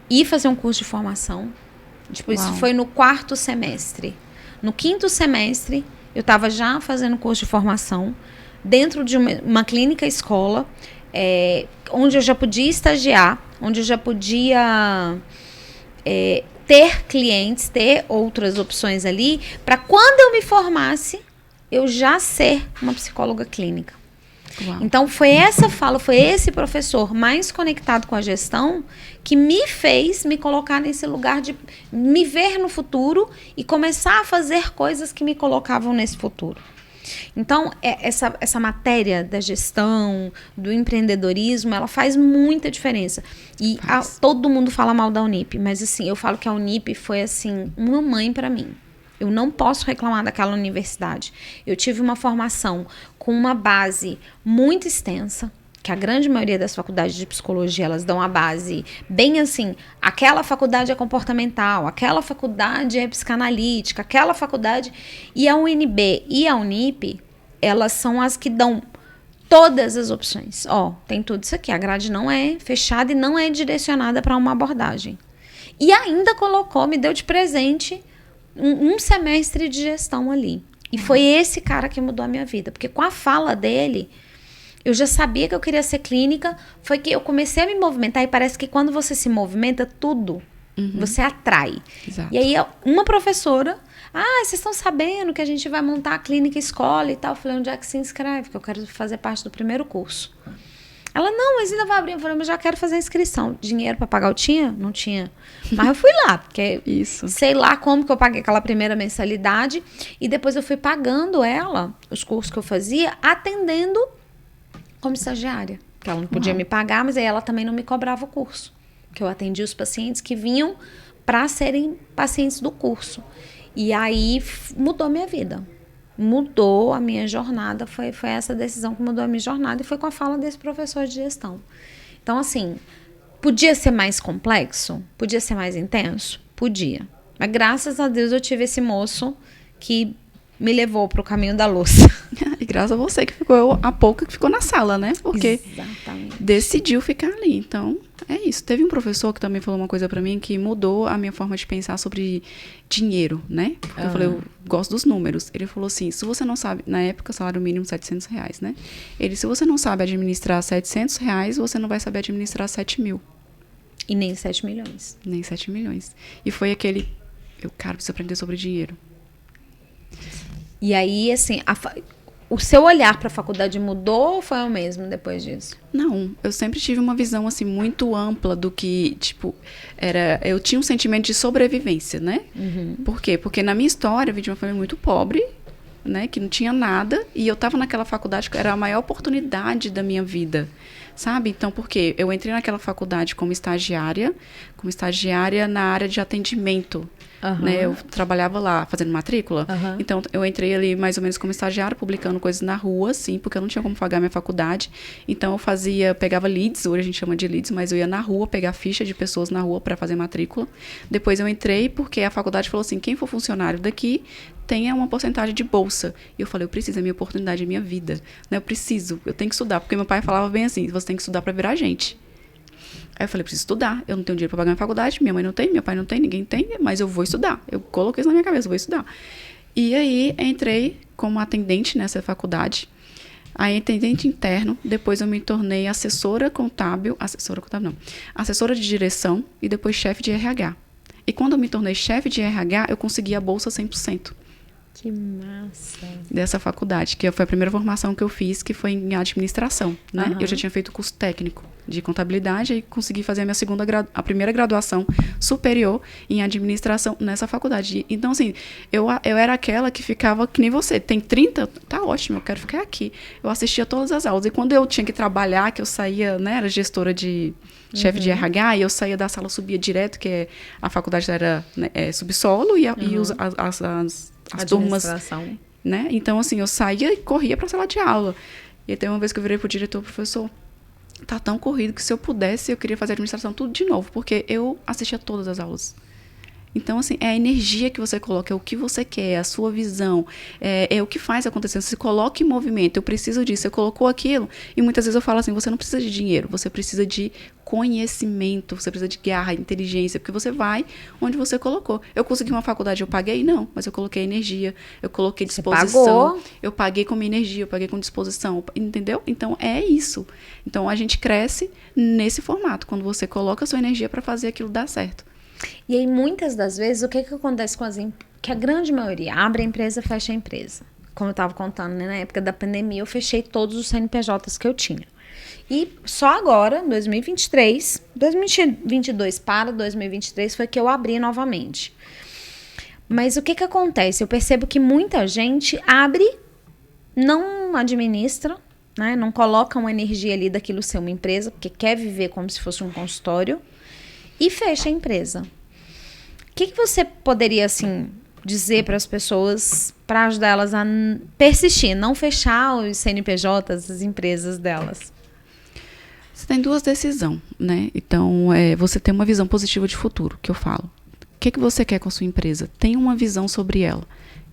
ir fazer um curso de formação. Tipo, isso foi no 4º semestre. No 5º semestre, eu estava já fazendo curso de formação dentro de uma clínica escola, onde eu já podia estagiar, onde eu já podia ter clientes, ter outras opções ali, para quando eu me formasse, eu já ser uma psicóloga clínica. Uau. Então, foi essa fala, foi esse professor mais conectado com a gestão que me fez me colocar nesse lugar de me ver no futuro e começar a fazer coisas que me colocavam nesse futuro. Então, essa matéria da gestão, do empreendedorismo, ela faz muita diferença. E todo mundo fala mal da Unip, mas assim, eu falo que a Unip foi assim, uma mãe para mim. Eu não posso reclamar daquela universidade. Eu tive uma formação com uma base muito extensa, que a grande maioria das faculdades de psicologia, elas dão a base bem assim, aquela faculdade é comportamental, aquela faculdade é psicanalítica, aquela faculdade... E a UNB e a Unip, elas são as que dão todas as opções. Tem tudo isso aqui. A grade não é fechada e não é direcionada para uma abordagem. E ainda me deu de presente um semestre de gestão ali. E foi esse cara que mudou a minha vida. Porque com a fala dele, eu já sabia que eu queria ser clínica. Foi que eu comecei a me movimentar. E parece que quando você se movimenta, tudo você atrai. Exato. E aí, uma professora... vocês estão sabendo que a gente vai montar a clínica escola e tal. Eu falei, onde é que se inscreve? Que eu quero fazer parte do primeiro curso. Ela, não, mas ainda vai abrir. Eu falei, mas já quero fazer a inscrição. Dinheiro para pagar eu tinha? Não tinha. Mas eu fui lá, porque sei lá como que eu paguei aquela primeira mensalidade. E depois eu fui pagando ela, os cursos que eu fazia, atendendo como estagiária. Porque ela não podia me pagar, mas aí ela também não me cobrava o curso. Que eu atendia os pacientes que vinham para serem pacientes do curso. E aí mudou minha vida. Mudou a minha jornada, foi essa decisão que mudou a minha jornada e foi com a fala desse professor de gestão. Então, assim, podia ser mais complexo? Podia ser mais intenso? Podia. Mas graças a Deus eu tive esse moço que me levou para o caminho da luz. E graças a você que ficou, a pouca que ficou na sala, né? Porque decidiu ficar ali. Então, é isso. Teve um professor que também falou uma coisa pra mim que mudou a minha forma de pensar sobre dinheiro, né? Porque eu falei, eu gosto dos números. Ele falou assim, se você não sabe... Na época, salário mínimo R$700, né? Ele, se você não sabe administrar R$700, você não vai saber administrar 7 mil. E nem 7 milhões. Nem 7 milhões. E foi aquele... cara, preciso aprender sobre dinheiro. E aí, assim... O seu olhar para a faculdade mudou ou foi o mesmo depois disso? Não, eu sempre tive uma visão assim muito ampla do que, tipo, eu tinha um sentimento de sobrevivência, né? Por quê? Porque na minha história eu vim de uma família muito pobre, né, que não tinha nada, e eu estava naquela faculdade que era a maior oportunidade da minha vida, sabe? Então, por quê? Eu entrei naquela faculdade como estagiária na área de atendimento. Né? Eu trabalhava lá fazendo matrícula. Então, eu entrei ali mais ou menos como estagiária, publicando coisas na rua, assim, porque eu não tinha como pagar minha faculdade. Então, pegava leads, hoje a gente chama de leads, mas eu ia na rua, pegar ficha de pessoas na rua para fazer matrícula. Depois eu entrei porque a faculdade falou assim, quem for funcionário daqui tenha uma porcentagem de bolsa. E eu falei, eu preciso, é minha oportunidade, é minha vida. Né? Eu tenho que estudar, porque meu pai falava bem assim, você tem que estudar para virar gente. Aí eu falei, preciso estudar, eu não tenho dinheiro para pagar minha faculdade, minha mãe não tem, meu pai não tem, ninguém tem, mas eu vou estudar. Eu coloquei isso na minha cabeça, eu vou estudar. E aí, entrei como atendente nessa faculdade, aí atendente interno, depois eu me tornei assessora de direção e depois chefe de RH. E quando eu me tornei chefe de RH, eu consegui a bolsa 100%. Que massa. Dessa faculdade, que foi a primeira formação que eu fiz, que foi em administração, né? Eu já tinha feito curso técnico de contabilidade e consegui fazer a primeira graduação superior em administração nessa faculdade. Então, assim, eu era aquela que ficava que nem você. Tem 30? Tá ótimo, eu quero ficar aqui. Eu assistia todas as aulas. E quando eu tinha que trabalhar, que eu saía, né? Era gestora de... chefe de RH, e eu saía da sala, subia direto, que a faculdade era, né, subsolo, e as turmas, né? Então, assim, eu saía e corria para a sala de aula. E até uma vez que eu virei pro diretor, professor, tá tão corrido que se eu pudesse, eu queria fazer administração tudo de novo, porque eu assistia todas as aulas. Então, assim, é a energia que você coloca, é o que você quer, é a sua visão, é o que faz acontecer. Você se coloca em movimento, eu preciso disso, você colocou aquilo, e muitas vezes eu falo assim, você não precisa de dinheiro, você precisa de conhecimento, você precisa de garra, inteligência, porque você vai onde você colocou. Eu consegui uma faculdade, eu paguei? Não, mas eu coloquei energia, eu coloquei disposição, eu paguei com minha energia, eu paguei com disposição, entendeu? Então, é isso. Então, a gente cresce nesse formato, quando você coloca a sua energia para fazer aquilo dar certo. E aí, muitas das vezes, o que acontece com que a grande maioria abre a empresa, fecha a empresa. Como eu estava contando, né? Na época da pandemia, eu fechei todos os CNPJs que eu tinha. E só agora, 2023, 2022 para 2023, foi que eu abri novamente. Mas o que acontece? Eu percebo que muita gente abre, não administra, né? Não coloca uma energia ali daquilo ser uma empresa, porque quer viver como se fosse um consultório, e fecha a empresa. O que você poderia, assim, dizer para as pessoas para ajudar elas a persistir, não fechar os CNPJs, as empresas delas? Você tem duas decisões, né? Então, você tem uma visão positiva de futuro, que eu falo. O que você quer com a sua empresa? Tenha uma visão sobre ela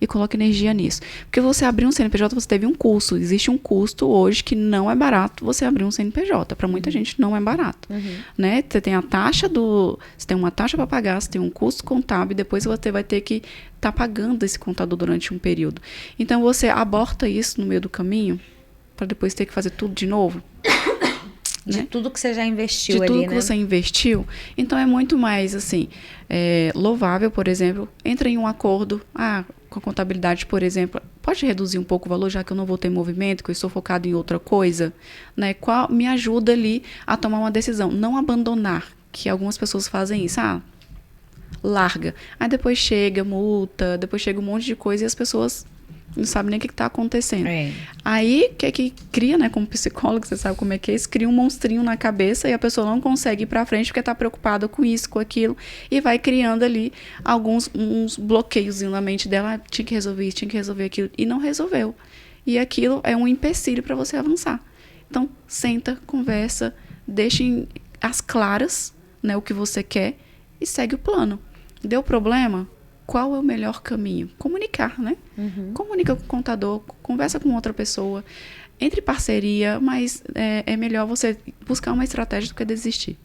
e coloque energia nisso. Porque você abrir um CNPJ, você teve um custo. Existe um custo hoje que não é barato você abrir um CNPJ. Para muita gente não é barato. Né? Você tem a taxa você tem uma taxa para pagar, você tem um custo contábil e depois você vai ter que estar pagando esse contador durante um período. Então, você aborta isso no meio do caminho para depois ter que fazer tudo de novo. De tudo que você já investiu ali, né? De tudo que você investiu. Então, é muito mais, assim, louvável, por exemplo, entra em um acordo, com a contabilidade, por exemplo, pode reduzir um pouco o valor, já que eu não vou ter movimento, que eu estou focado em outra coisa, né? Me ajuda ali a tomar uma decisão, não abandonar, que algumas pessoas fazem isso, larga. Aí depois chega multa, depois chega um monte de coisa e as pessoas não sabem nem o que está acontecendo. Aí, o que cria, né, como psicólogo, você sabe como é que é isso, cria um monstrinho na cabeça e a pessoa não consegue ir para frente porque está preocupada com isso, com aquilo, e vai criando ali uns bloqueios na mente dela, tinha que resolver isso, tinha que resolver aquilo, e não resolveu. E aquilo é um empecilho para você avançar. Então, senta, conversa, deixe as claras, né, o que você quer e segue o plano. Deu problema? Qual é o melhor caminho? Comunicar, né? Comunica com o contador, conversa com outra pessoa, entre parceria, mas é melhor você buscar uma estratégia do que desistir.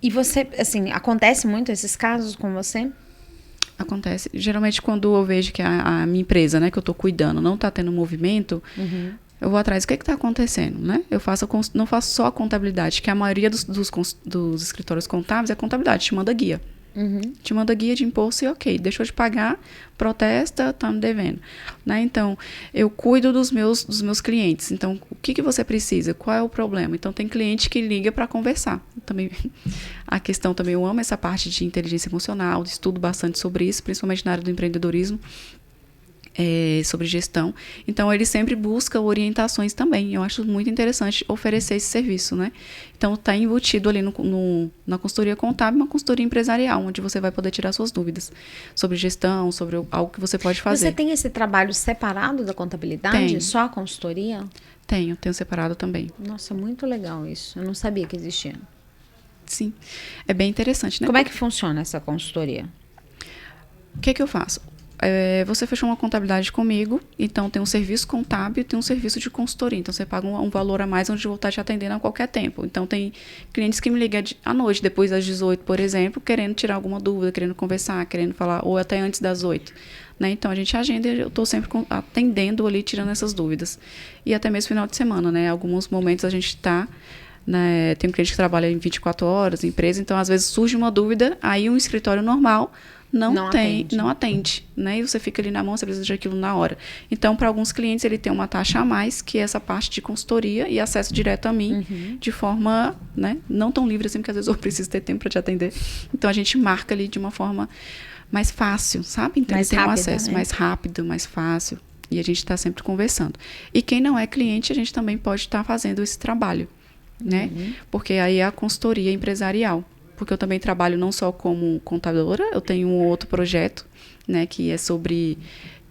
E você, assim, acontece muito esses casos com você? Acontece. Geralmente, quando eu vejo que a minha empresa, né, que eu estou cuidando, não está tendo movimento, eu vou atrás do que está acontecendo, né? Não faço só a contabilidade, que a maioria dos escritórios contábeis é contabilidade, te manda guia. Te manda guia de imposto e ok, deixou de pagar, protesta, tá me devendo, né? Então, eu cuido dos meus clientes. Então, o que você precisa? Qual é o problema? Então, tem cliente que liga para conversar. Também, a questão também, eu amo essa parte de inteligência emocional, estudo bastante sobre isso, principalmente na área do empreendedorismo. Sobre gestão. Então, ele sempre busca orientações também. Eu acho muito interessante oferecer esse serviço, né? Então, está embutido ali na consultoria contábil, uma consultoria empresarial, onde você vai poder tirar suas dúvidas sobre gestão, sobre algo que você pode fazer. Você tem esse trabalho separado da contabilidade? Tenho. Só a consultoria? Tenho separado também. Nossa, muito legal isso. Eu não sabia que existia. Sim. É bem interessante, né? Como é que funciona essa consultoria? O que eu faço? Você fechou uma contabilidade comigo, então tem um serviço contábil e tem um serviço de consultoria. Então, você paga um valor a mais onde eu vou estar te atendendo a qualquer tempo. Então, tem clientes que me ligam à noite, depois das 18, por exemplo, querendo tirar alguma dúvida, querendo conversar, querendo falar, ou até antes das 8. Né? Então, a gente agenda e eu estou sempre atendendo ali, tirando essas dúvidas. E até mesmo final de semana, né? Alguns momentos a gente está... Né, tem um cliente que trabalha em 24 horas, empresa, então às vezes surge uma dúvida, aí um escritório normal não atende, né? E você fica ali na mão, você precisa de aquilo na hora. Então, para alguns clientes, ele tem uma taxa a mais, que é essa parte de consultoria e acesso direto a mim, de forma, né, não tão livre assim, porque às vezes eu preciso ter tempo para te atender. Então, a gente marca ali de uma forma mais fácil, sabe? Então, ele tem um acesso mais rápido, mais fácil. E a gente está sempre conversando. E quem não é cliente, a gente também pode estar fazendo esse trabalho, né? Porque aí é a consultoria empresarial. Porque eu também trabalho não só como contadora, eu tenho um outro projeto, né, que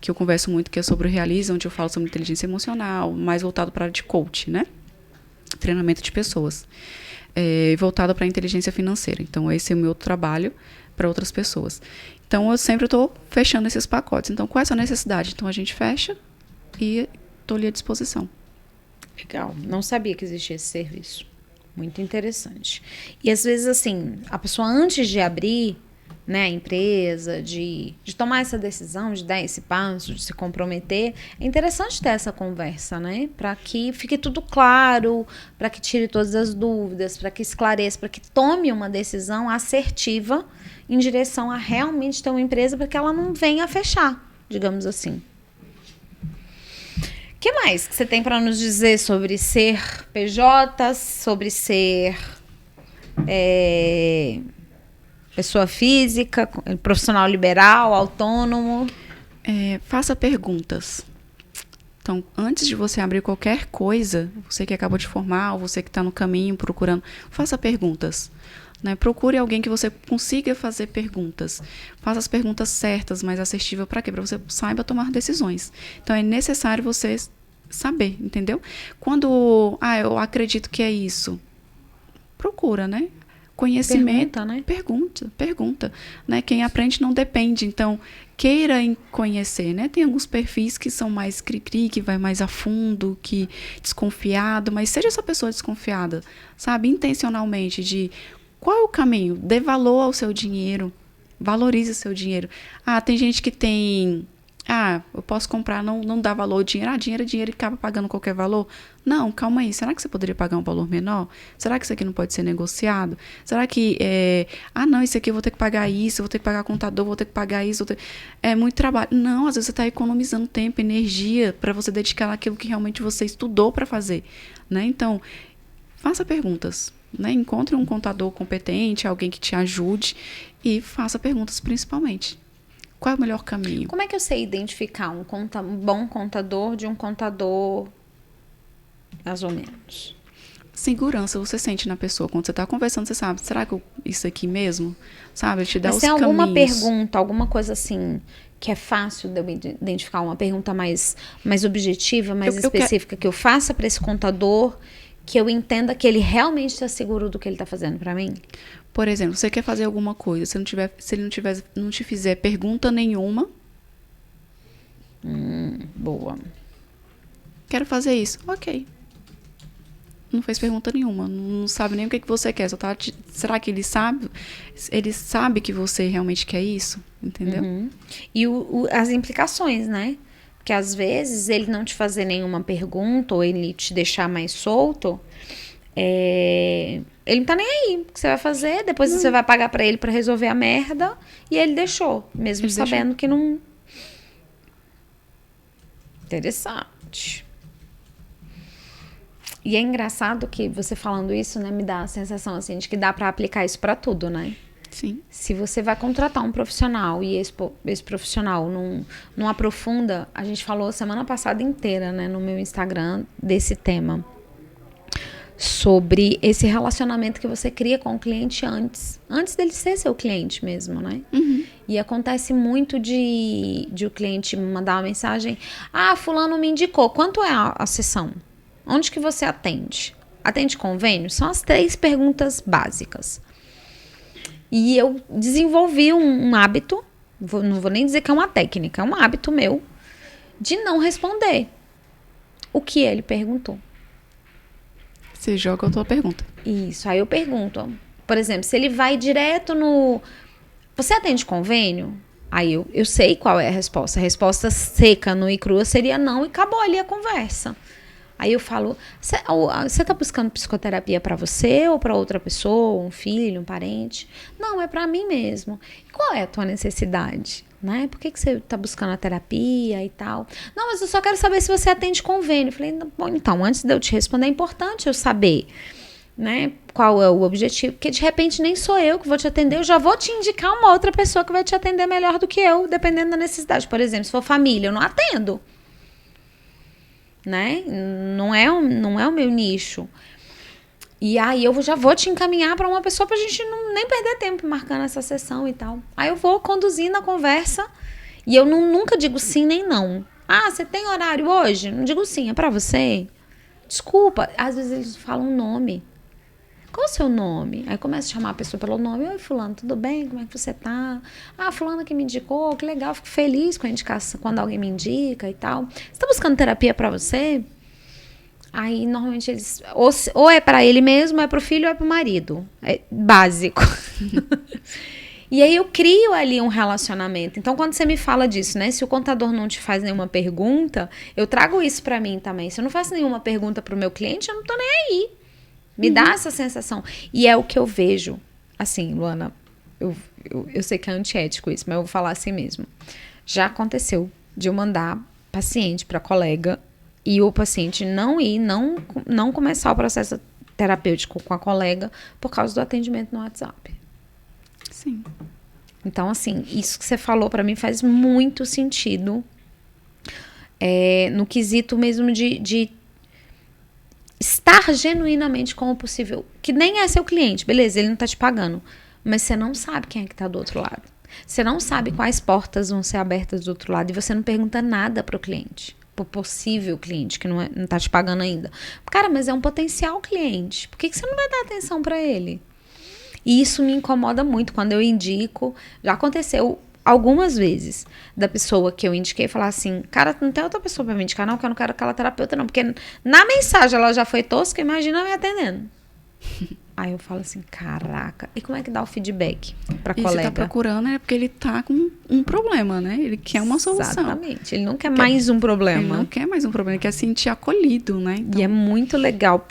eu converso muito, que é sobre o Realiza, onde eu falo sobre inteligência emocional, mais voltado para a área de coach, né? Treinamento de pessoas. voltada para a inteligência financeira. Então, esse é o meu trabalho para outras pessoas. Então, eu sempre estou fechando esses pacotes. Então, qual é a sua necessidade? Então, a gente fecha e estou ali à disposição. Legal. Não sabia que existia esse serviço. Muito interessante. E, às vezes, assim, a pessoa, antes de abrir, né, a empresa, de tomar essa decisão, de dar esse passo, de se comprometer, é interessante ter essa conversa, né? Para que fique tudo claro, para que tire todas as dúvidas, para que esclareça, para que tome uma decisão assertiva em direção a realmente ter uma empresa, para que ela não venha a fechar, digamos assim. O que mais que você tem para nos dizer sobre ser PJ, sobre ser pessoa física, profissional liberal, autônomo? Faça perguntas. Então, antes de você abrir qualquer coisa, você que acabou de formar, ou você que está no caminho procurando, faça perguntas. Né? Procure alguém que você consiga fazer perguntas. Faça as perguntas certas, mais assertivas. Para quê? Para você saiba tomar decisões. Então, é necessário você saber, entendeu? Quando, eu acredito que é isso. Procura, né? Conhecimento, pergunta, né? Quem aprende não depende, então queira conhecer, né? Tem alguns perfis que são mais cri-cri, que vai mais a fundo, que desconfiado, mas seja essa pessoa desconfiada, sabe? Intencionalmente, de qual é o caminho? Dê valor ao seu dinheiro, valorize o seu dinheiro. Tem gente que tem... eu posso comprar, não dá valor ao dinheiro. Dinheiro é dinheiro e acaba pagando qualquer valor. Não, calma aí. Será que você poderia pagar um valor menor? Será que isso aqui não pode ser negociado? Será que... não, isso aqui eu vou ter que pagar isso, eu vou ter que pagar contador, vou ter que pagar isso. É muito trabalho. Não, às vezes você está economizando tempo, energia para você dedicar naquilo que realmente você estudou para fazer. Né? Então, faça perguntas. Né? Encontre um contador competente, alguém que te ajude e faça perguntas principalmente. Qual é o melhor caminho? Como é que eu sei identificar um bom contador de um contador mais ou menos? Segurança você sente na pessoa. Quando você está conversando, você sabe, será que isso aqui mesmo? Sabe, te dá os caminhos. Mas tem alguma pergunta, alguma coisa assim, que é fácil de eu identificar? Uma pergunta mais objetiva, mais específica, que eu faça para esse contador, que eu entenda que ele realmente está seguro do que ele está fazendo para mim? Por exemplo, você quer fazer alguma coisa, se ele não te fizer pergunta nenhuma. Boa. Quero fazer isso. Ok. Não fez pergunta nenhuma. Não sabe nem o que você quer. Será que ele sabe? Ele sabe que você realmente quer isso? Entendeu? Uhum. E as implicações, né? Porque às vezes ele não te fazer nenhuma pergunta ou ele te deixar mais solto, ele não tá nem aí. O que você vai fazer? Depois você vai pagar pra ele pra resolver a merda e ele deixou, mesmo ele sabendo que não... Interessante. E é engraçado que você falando isso, né, me dá a sensação assim de que dá pra aplicar isso pra tudo, né? Sim. Se você vai contratar um profissional e esse profissional não aprofunda, a gente falou semana passada inteira, né, no meu Instagram desse tema, sobre esse relacionamento que você cria com o cliente antes dele ser seu cliente mesmo, né? Uhum. E acontece muito de o cliente me mandar uma mensagem: fulano me indicou, quanto é a sessão? Onde que você atende? Atende convênio? São as 3 perguntas básicas. E eu desenvolvi um hábito, não vou nem dizer que é uma técnica, é um hábito meu, de não responder o que ele perguntou. Você joga a tua pergunta. Isso, aí eu pergunto, por exemplo, se ele vai direto no... Você atende convênio? Aí eu sei qual é a resposta. A resposta seca, nua e crua seria não, e acabou ali a conversa. Aí eu falo, você tá buscando psicoterapia para você ou para outra pessoa, um filho, um parente? Não, é para mim mesmo. E qual é a tua necessidade? Né? Por que você tá buscando a terapia e tal? Não, mas eu só quero saber se você atende convênio. Eu falei, bom, então, antes de eu te responder, é importante eu saber, né, qual é o objetivo, porque de repente nem sou eu que vou te atender, eu já vou te indicar uma outra pessoa que vai te atender melhor do que eu, dependendo da necessidade. Por exemplo, se for família, eu não atendo. Né? Não é o meu nicho. E aí eu já vou te encaminhar para uma pessoa pra gente nem perder tempo marcando essa sessão e tal. Aí eu vou conduzindo a conversa e eu nunca digo sim nem não. Você tem horário hoje? Não digo sim, é pra você? Desculpa, às vezes eles falam um nome. Qual o seu nome? Aí começa a chamar a pessoa pelo nome. Oi, fulano, tudo bem? Como é que você tá? Ah, fulano que me indicou, que legal, fico feliz com a indicação, quando alguém me indica e tal. Você tá buscando terapia pra você? Aí, normalmente, eles... Ou é pra ele mesmo, ou é pro filho, ou é pro marido. É básico. E aí eu crio ali um relacionamento. Então, quando você me fala disso, né? Se o contador não te faz nenhuma pergunta, eu trago isso pra mim também. Se eu não faço nenhuma pergunta pro meu cliente, eu não tô nem aí. Me dá essa sensação. E é o que eu vejo. Assim, Luana, eu sei que é antiético isso, mas eu vou falar assim mesmo. Já aconteceu de eu mandar paciente pra colega e o paciente não ir, não começar o processo terapêutico com a colega por causa do atendimento no WhatsApp. Sim. Então, assim, isso que você falou pra mim faz muito sentido. No quesito mesmo de estar genuinamente com o possível. Que nem é seu cliente, beleza, ele não tá te pagando. Mas você não sabe quem é que tá do outro lado. Você não sabe quais portas vão ser abertas do outro lado. E você não pergunta nada pro cliente. Pro possível cliente que não tá te pagando ainda. Cara, mas é um potencial cliente. Por que você não vai dar atenção pra ele? E isso me incomoda muito quando eu indico. Já aconteceu algumas vezes da pessoa que eu indiquei falar assim, cara, não tem outra pessoa pra me indicar não, que eu não quero aquela terapeuta não, porque na mensagem ela já foi tosca, imagina me atendendo. Aí eu falo assim, caraca, e como é que dá o feedback pra colega? E você tá procurando é porque ele tá com um problema, né? Ele quer uma solução. Exatamente, ele não quer mais um problema. Ele não quer mais um problema, ele quer se sentir acolhido, né? Então... E é muito legal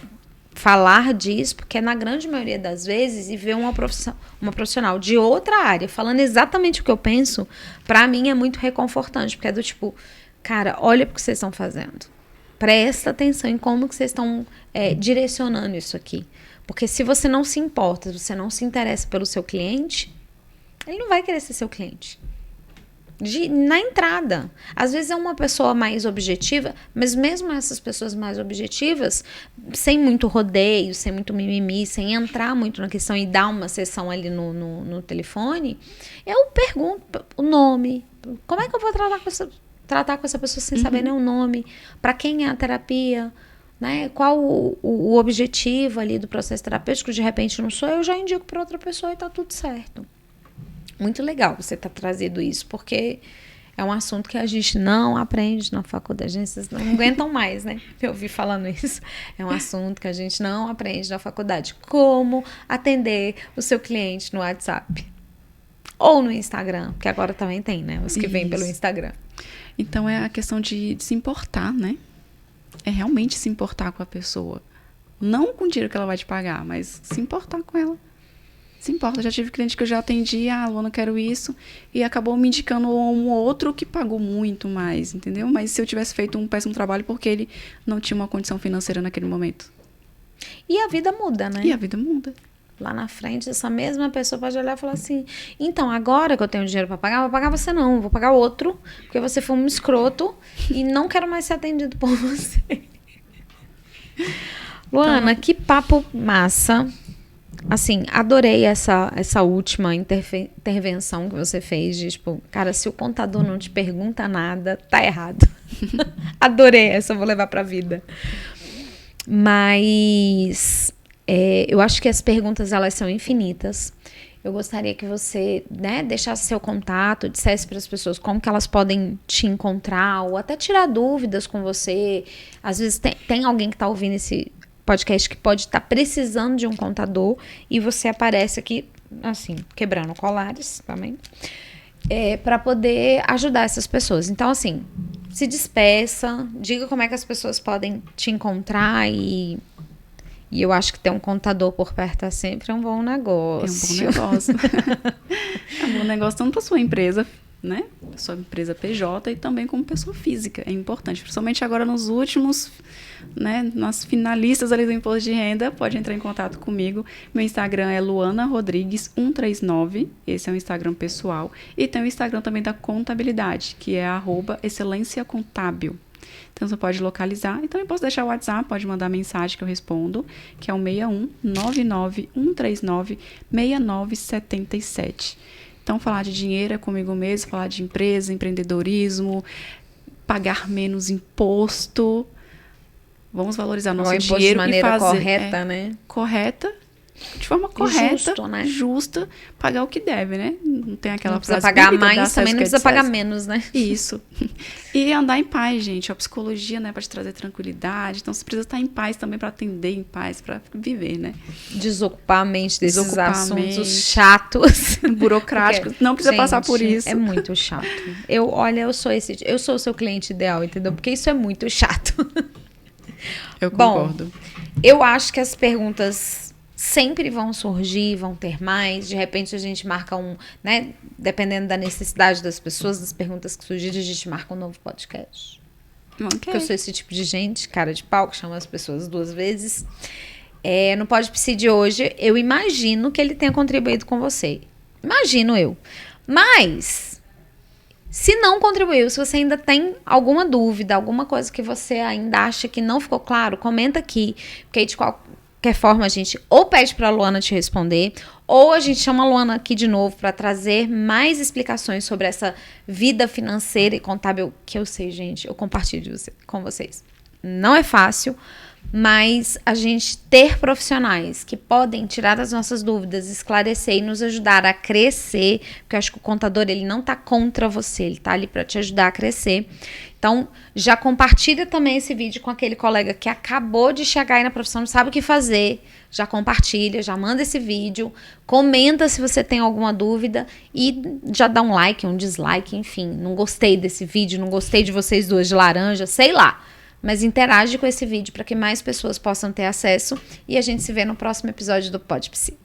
falar disso, porque na grande maioria das vezes, e ver uma profissional de outra área falando exatamente o que eu penso, pra mim é muito reconfortante, porque é do tipo, cara, olha pro que vocês estão fazendo. Presta atenção em como que vocês estão direcionando isso aqui. Porque se você não se importa, se você não se interessa pelo seu cliente, ele não vai querer ser seu cliente. Na entrada. Às vezes é uma pessoa mais objetiva, mas mesmo essas pessoas mais objetivas, sem muito rodeio, sem muito mimimi, sem entrar muito na questão e dar uma sessão ali no telefone, eu pergunto o nome. Como é que eu vou tratar com essa pessoa sem saber nem o nome? Para quem é a terapia? Né? Qual o objetivo ali do processo terapêutico? De repente não sou eu, já indico para outra pessoa e tá tudo certo. Muito legal você estar trazendo isso, porque é um assunto que a gente não aprende na faculdade. Vocês não aguentam mais, né? Eu ouvi falando isso. É um assunto que a gente não aprende na faculdade. Como atender o seu cliente no WhatsApp. Ou no Instagram, que agora também tem, né? Os que vêm pelo Instagram. Então, é a questão de se importar, né? É realmente se importar com a pessoa. Não com o dinheiro que ela vai te pagar, mas se importar com ela. Se importa, já tive cliente que eu já atendi, Luana, quero isso, e acabou me indicando um outro que pagou muito mais, entendeu? Mas se eu tivesse feito um péssimo trabalho porque ele não tinha uma condição financeira naquele momento. E a vida muda, né? E a vida muda. Lá na frente, essa mesma pessoa pode olhar e falar assim, então, agora que eu tenho dinheiro pra pagar, eu vou pagar você não, vou pagar outro, porque você foi um escroto e não quero mais ser atendido por você. Luana, que papo massa. Assim, adorei essa última intervenção que você fez de, tipo, cara, se o contador não te pergunta nada, tá errado. Adorei essa, vou levar pra vida. Mas eu acho que as perguntas, elas são infinitas. Eu gostaria que você, né, deixasse seu contato, dissesse para as pessoas como que elas podem te encontrar, ou até tirar dúvidas com você. Às vezes tem alguém que tá ouvindo esse podcast que pode estar precisando de um contador e você aparece aqui, assim, quebrando colares também, para poder ajudar essas pessoas. Então, assim, se despeça, diga como é que as pessoas podem te encontrar e eu acho que ter um contador por perto é sempre um bom negócio. É um bom negócio. É um bom negócio tanto para sua empresa, né? Sua empresa PJ e também como pessoa física. É importante, principalmente agora nos últimos, né? Nas finalistas ali do imposto de renda, pode entrar em contato comigo. Meu Instagram é Luana Rodrigues 139. Esse é o Instagram pessoal. E tem o Instagram também da contabilidade, que é @excelênciacontábil. Então, você pode localizar. Então, eu posso deixar o WhatsApp, pode mandar mensagem que eu respondo, que é o 61 99 139 6977. Então, falar de dinheiro é comigo mesmo, falar de empresa, empreendedorismo, pagar menos imposto. Vamos valorizar nosso dinheiro de maneira e fazer correta, né? Correta de forma correta, justo, né? Justa, pagar o que deve, né? Não tem aquela não precisa frase pagar bíblica, mais, também não precisa pagar menos, né? Isso. E andar em paz, gente. A psicologia, né, para te trazer tranquilidade. Então, você precisa estar em paz também para atender em paz, para viver, né? Desocupar a mente desses assuntos chatos. Burocráticos. Não precisa passar por isso. É muito chato. Eu sou o seu cliente ideal, entendeu? Porque isso é muito chato. Eu concordo. Bom, eu acho que as perguntas sempre vão surgir, vão ter mais. De repente a gente marca né? Dependendo da necessidade das pessoas, das perguntas que surgirem, a gente marca um novo podcast. Okay. Porque eu sou esse tipo de gente, cara de pau, que chama as pessoas 2 vezes. No Podpsi de hoje, eu imagino que ele tenha contribuído com você. Imagino eu. Mas, se não contribuiu, se você ainda tem alguma dúvida, alguma coisa que você ainda acha que não ficou claro, comenta aqui. Porque aí de qualquer forma, a gente ou pede para a Luana te responder, ou a gente chama a Luana aqui de novo para trazer mais explicações sobre essa vida financeira e contábil, que eu sei, gente, eu compartilho com vocês. Não é fácil, mas a gente ter profissionais que podem tirar as nossas dúvidas, esclarecer e nos ajudar a crescer, porque eu acho que o contador, ele não tá contra você, ele tá ali para te ajudar a crescer. Então, já compartilha também esse vídeo com aquele colega que acabou de chegar aí na profissão, não sabe o que fazer. Já compartilha, já manda esse vídeo, comenta se você tem alguma dúvida e já dá um like, um dislike, enfim. Não gostei desse vídeo, não gostei de vocês duas de laranja, sei lá. Mas interage com esse vídeo para que mais pessoas possam ter acesso e a gente se vê no próximo episódio do Podpsi.